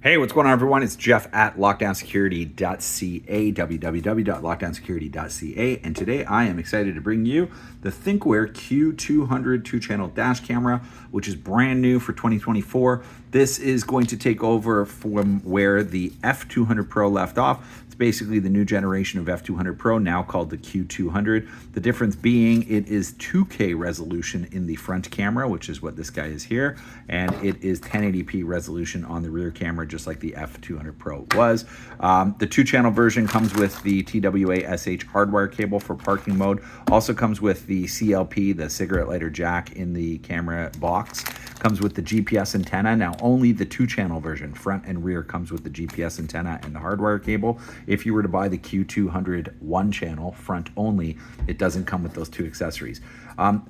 Hey, what's going on, everyone? It's Jeff at lockdownsecurity.ca, www.lockdownsecurity.ca, and today I am excited to bring you the Thinkware Q200 two-channel dash camera, which is brand new for 2024. This is going to take over from where the F200 Pro left off. It's basically the new generation of F200 Pro, now called the Q200. The difference being it is 2K resolution in the front camera, which is what this guy is here, and it is 1080p resolution on the rear camera, just like the F200 Pro was. The two-channel version comes with the TWA-SH hardwire cable for parking mode. Also comes with the CLP, the cigarette lighter jack, in the camera box. Comes with the GPS antenna. Now, only the two-channel version, front and rear, comes with the GPS antenna and the hardwire cable. If you were to buy the Q200 one-channel, front only, it doesn't come with those two accessories.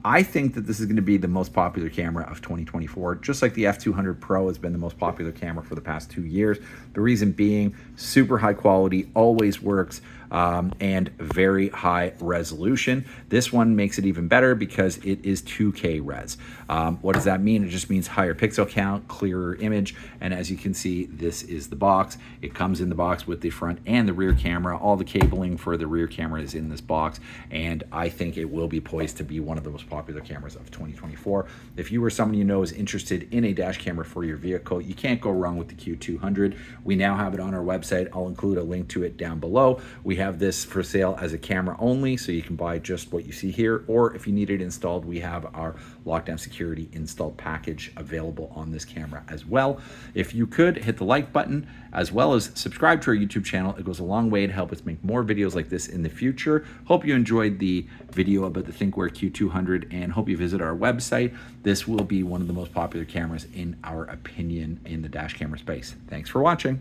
I think that this is going to be the most popular camera of 2024, just like the F200 Pro has been the most popular camera for the past 2 years. The reason being, super high quality, always works, and very high resolution. This one makes it even better because it is 2K res. What does that mean? It just means higher pixel count, clearer image, and as you can see, this is the box. It comes in the box with the front and the rear camera. All the cabling for the rear camera is in this box, and I think it will be poised to be one of the most popular cameras of 2024. If you or someone you know is interested in a dash camera for your vehicle, you can't go wrong with the Q200. We now have it on our website. I'll include a link to it down below. We have this for sale as a camera only, so you can buy just what you see here, or if you need it installed, we have our Lockdown Security installed package available on this camera as well. If you could hit the like button as well as subscribe to our YouTube channel, it goes a long way to help us make more videos like this in the future. Hope you enjoyed the video about the Thinkware Q200 and hope you visit our website. This will be one of the most popular cameras in our opinion in the dash camera space. Thanks for watching.